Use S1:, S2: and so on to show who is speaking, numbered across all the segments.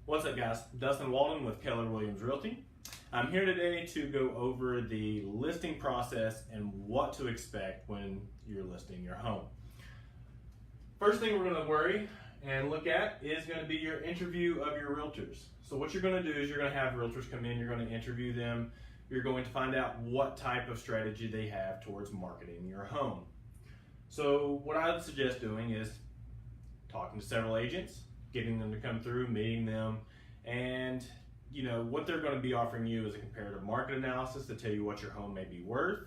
S1: What's up, guys? Dustin Walden with Keller Williams Realty. I'm here today to go over the listing process and what to expect when you're listing your home. First thing we're going to worry and look at is going to be your interview of your realtors. So what you're going to do is you're going to have realtors come in, you're going to interview them, you're going to find out what type of strategy they have towards marketing your home. So what I would suggest doing is talking to several agents, getting them to come through, meeting them, and what they're going to be offering you is a comparative market analysis to tell you what your home may be worth.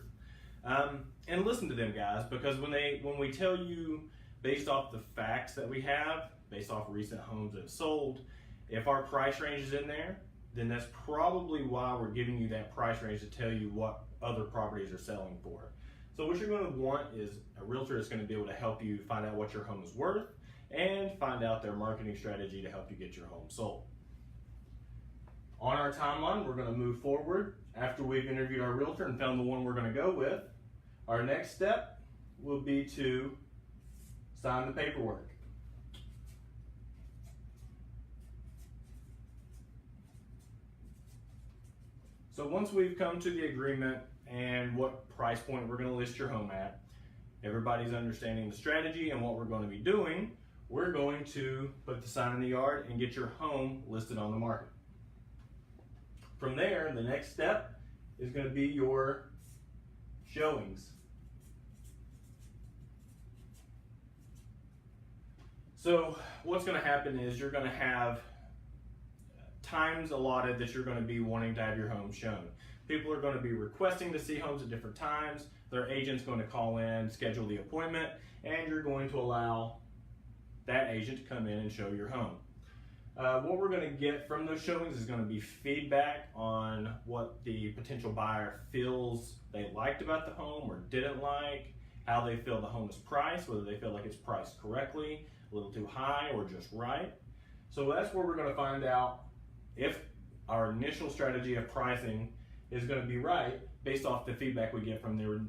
S1: And listen to them, guys, because when we tell you based off the facts that we have, based off recent homes that have sold, if our price range is in there, then that's probably why we're giving you that price range to tell you what other properties are selling for. So what you're going to want is a realtor that's going to be able to help you find out what your home is worth and find out their marketing strategy to help you get your home sold. On our timeline, we're going to move forward after we've interviewed our realtor and found the one we're going to go with. Our next step will be to sign the paperwork. So once we've come to the agreement and what price point we're going to list your home at, everybody's understanding the strategy and what we're going to be doing, we're going to put the sign in the yard and get your home listed on the market. From there, the next step is going to be your showings. So what's going to happen is you're going to have times allotted that you're going to be wanting to have your home shown. People are going to be requesting to see homes at different times. Their agent's going to call in, schedule the appointment, and you're going to allow that agent to come in and show your home. What we're going to get from those showings is going to be feedback on what the potential buyer feels they liked about the home or didn't like, how they feel the home is priced, whether they feel like it's priced correctly, a little too high, or just right. So that's where we're going to find out if our initial strategy of pricing is going to be right based off the feedback we get from the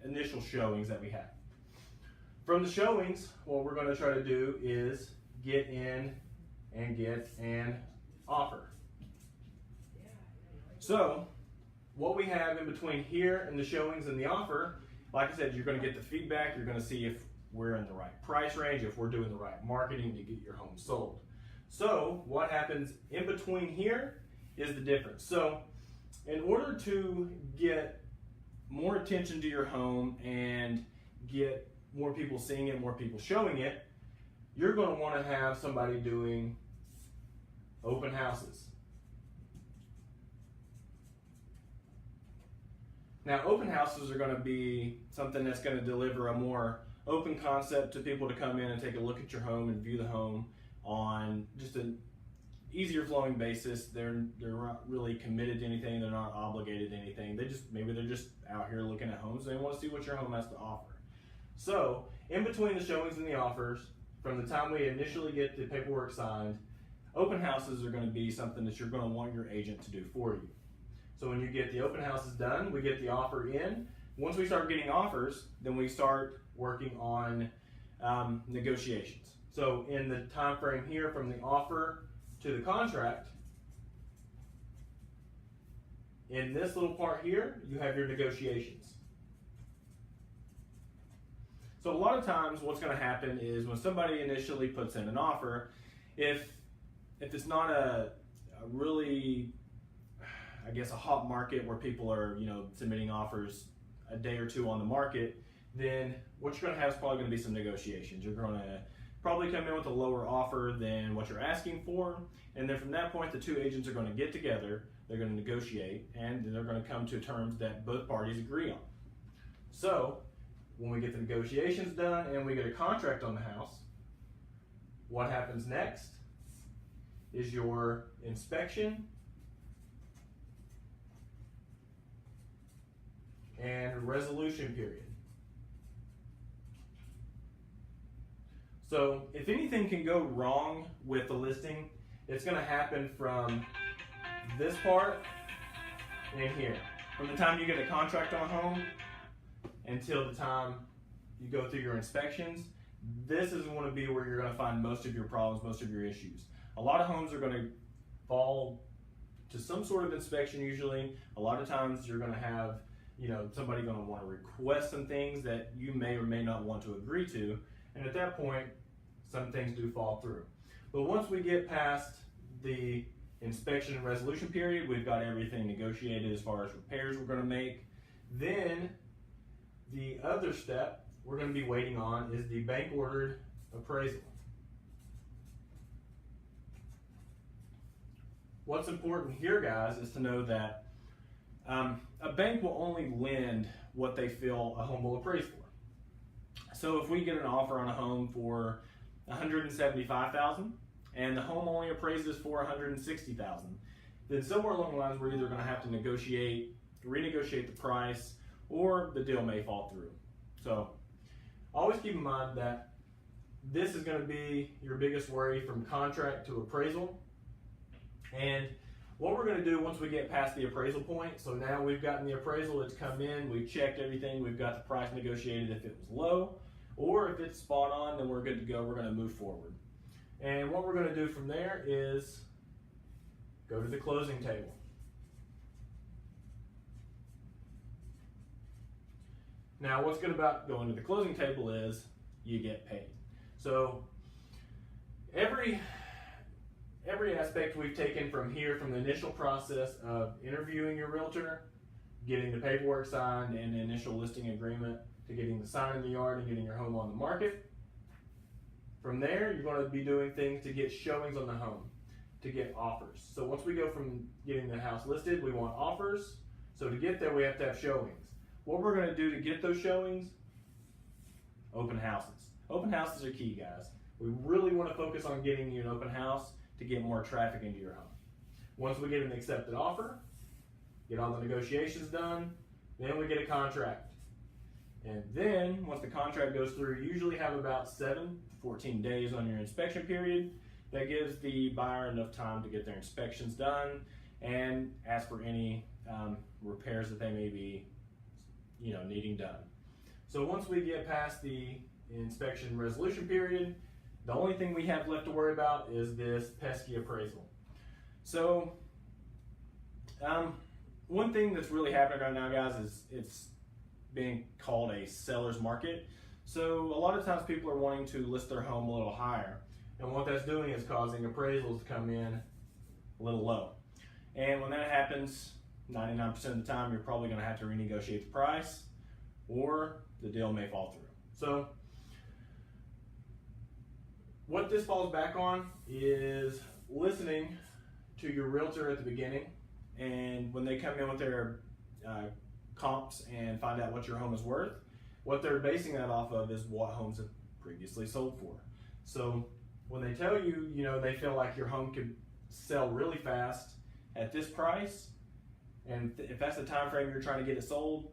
S1: initial showings that we have. From the showings, what we're going to try to do is get in and get an offer. So what we have in between here and the showings and the offer, like I said, you're going to get the feedback, you're going to see if we're in the right price range, if we're doing the right marketing to get your home sold. So what happens in between here is the difference. So in order to get more attention to your home and get more people seeing it, more people showing it, you're going to want to have somebody doing open houses. Now, open houses are going to be something that's going to deliver a more open concept to people to come in and take a look at your home and view the home on just an easier flowing basis. They're not really committed to anything. They're not obligated to anything. Maybe they're just out here looking at homes. They want to see what your home has to offer. So in between the showings and the offers, from the time we initially get the paperwork signed, open houses are going to be something that you're going to want your agent to do for you. So when you get the open houses done, we get the offer in. Once we start getting offers, then we start working on negotiations. So in the time frame here from the offer to the contract, in this little part here, you have your negotiations. So a lot of times what's going to happen is when somebody initially puts in an offer, if it's not a really, I guess, a hot market where people are submitting offers a day or two on the market, then what you're going to have is probably going to be some negotiations. You're going to probably come in with a lower offer than what you're asking for, and then from that point the two agents are going to get together, they're going to negotiate, and they're going to come to terms that both parties agree on. So when we get the negotiations done and we get a contract on the house, what happens next is your inspection and resolution period. So if anything can go wrong with the listing, it's going to happen from this part and here. From the time you get a contract on a home until the time you go through your inspections, this is going to be where you're going to find most of your problems, most of your issues. A lot of homes are going to fall to some sort of inspection usually. A lot of times you're gonna have, somebody gonna wanna request some things that you may or may not want to agree to. And at that point, some things do fall through. But once we get past the inspection and resolution period, we've got everything negotiated as far as repairs we're gonna make. Then the other step we're gonna be waiting on is the bank ordered appraisal. What's important here, guys, is to know that a bank will only lend what they feel a home will appraise for. So if we get an offer on a home for $175,000 and the home only appraises for $160,000, then somewhere along the lines we're either going to have to renegotiate the price, or the deal may fall through. So always keep in mind that this is going to be your biggest worry from contract to appraisal. And what we're going to do once we get past the appraisal point, so now we've gotten the appraisal, it's come in, we've checked everything, we've got the price negotiated if it was low, or if it's spot on, then we're good to go, we're going to move forward. And what we're going to do from there is go to the closing table. Now what's good about going to the closing table is you get paid. So every aspect we've taken from here, from the initial process of interviewing your realtor, getting the paperwork signed and the initial listing agreement, to getting the sign in the yard and getting your home on the market. From there, you're going to be doing things to get showings on the home, to get offers. So once we go from getting the house listed, we want offers. So to get there, we have to have showings. What we're going to do to get those showings? Open houses. Open houses are key, guys. We really want to focus on getting you an open house to get more traffic into your home. Once we get an accepted offer, get all the negotiations done, then we get a contract. And then once the contract goes through, you usually have about 7 to 14 days on your inspection period. That gives the buyer enough time to get their inspections done and ask for any repairs that they may be needing done. So once we get past the inspection resolution period, the only thing we have left to worry about is this pesky appraisal. So one thing that's really happening right now, guys, is it's being called a seller's market. So a lot of times people are wanting to list their home a little higher, and what that's doing is causing appraisals to come in a little low. And when that happens, 99% of the time you're probably going to have to renegotiate the price, or the deal may fall through. So what this falls back on is listening to your realtor at the beginning, and when they come in with their comps and find out what your home is worth, what they're basing that off of is what homes have previously sold for. So when they tell you, they feel like your home could sell really fast at this price, and if that's the time frame you're trying to get it sold,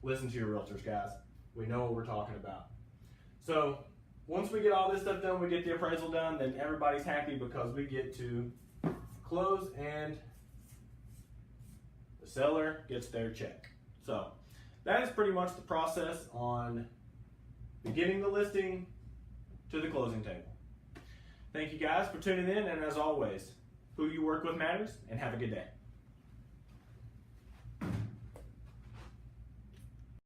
S1: listen to your realtors, guys. We know what we're talking about. So once we get all this stuff done, we get the appraisal done, then everybody's happy because we get to close and the seller gets their check. So that is pretty much the process on beginning the listing to the closing table. Thank you guys for tuning in, and as always, who you work with matters, and have a good day.